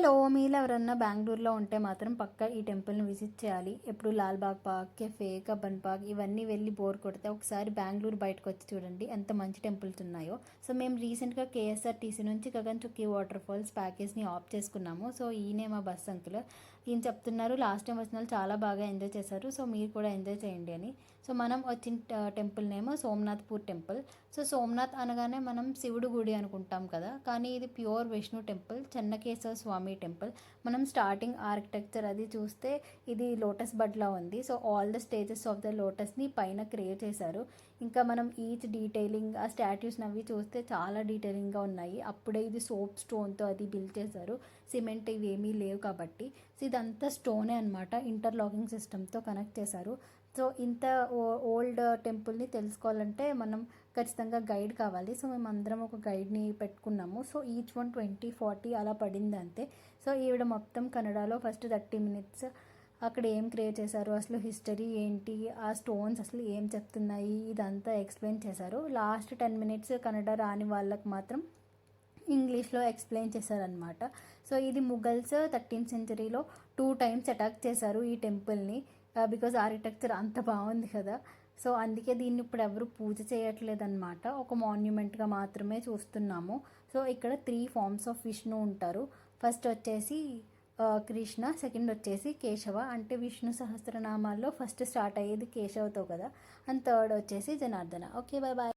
Hello, మీలో ఎవరన్నా బెంగళూరులో ఉంటే మాత్రం పక్కా ఈ టెంపుల్ని విజిట్ చేయాలి. ఎప్పుడు Lalbagh park, cafe, Cubbon park ఇవన్నీ వెళ్ళి బోర్ కొడితే ఒకసారి బెంగళూరు బయటకు వచ్చి చూడండి ఎంత మంచి టెంపుల్స్ ఉన్నాయో. సో మేము రీసెంట్గా కేఎస్ఆర్టీసీ నుంచి గగన్ చుక్కీ వాటర్ ఫాల్స్ ప్యాకేజ్ని ఆప్ చేసుకున్నాము. సో ఈయనే మా బస్ అంకుల్. ఈయన చెప్తున్నారు లాస్ట్ టైం వచ్చిన వాళ్ళు చాలా బాగా ఎంజాయ్ చేశారు, సో మీరు కూడా ఎంజాయ్ చేయండి అని. సో మనం వచ్చిన temple name Somnathpur temple. So Somnath అనగానే మనం శివుడు గుడి అనుకుంటాం కదా, కానీ ఇది pure Vishnu temple, Chennakeshwara Swamy temple. మనం స్టార్టింగ్ ఆర్కిటెక్చర్ అది చూస్తే ఇది లోటస్ బడ్లా ఉంది. So all the stages of the లోటస్ని పైన క్రియేట్ చేశారు. ఇంకా మనం ఈచ్ డీటెయిలింగ్ ఆ స్టాట్యూస్ని అవి చూస్తే చాలా డీటెయిలింగ్గా ఉన్నాయి. అప్పుడే ఇది సోప్ స్టోన్తో అది బిల్డ్ చేశారు, సిమెంట్ ఇవి ఏమీ లేవు కాబట్టి. సో ఇదంతా స్టోనే అనమాట, ఇంటర్లాకింగ్ సిస్టమ్తో కనెక్ట్ చేశారు. సో ఇంత ఓల్డ్ టెంపుల్ని తెలుసుకోవాలంటే మనం ఖచ్చితంగా గైడ్ కావాలి. సో మేము అందరం ఒక గైడ్ని పెట్టుకున్నాము. సో ఈచ్ 120-40 అలా పడింది అంతే. సో ఈవిడ మొత్తం కన్నడలో ఫస్ట్ 30 minutes అక్కడ ఏం క్రియేట్ చేశారు, అసలు హిస్టరీ ఏంటి, ఆ స్టోన్స్ అసలు ఏం చెప్తున్నాయి ఇదంతా ఎక్స్ప్లెయిన్ చేశారు. లాస్ట్ 10 minutes కన్నడ రాని వాళ్ళకి మాత్రం ఇంగ్లీష్లో ఎక్స్ప్లెయిన్ చేశారనమాట. సో ఇది ముఘల్స్ 13th centuryలో 2 times అటాక్ చేశారు ఈ టెంపుల్ని, బికాజ్ ఆర్కిటెక్చర్ అంత బాగుంది కదా. సో అందుకే దీన్ని ఇప్పుడు ఎవరు పూజ చేయట్లేదన్నమాట, ఒక మాన్యుమెంట్గా మాత్రమే చూస్తున్నాము. సో ఇక్కడ 3 forms ఆఫ్ విష్ణు ఉంటారు. ఫస్ట్ వచ్చేసి కృష్ణ, సెకండ్ వచ్చేసి కేశవ, అంటే విష్ణు సహస్రనామాల్లో ఫస్ట్ స్టార్ట్ అయ్యేది కేశవతో కదా, అండ్ థర్డ్ వచ్చేసి జనార్దన. Okay, bye bye.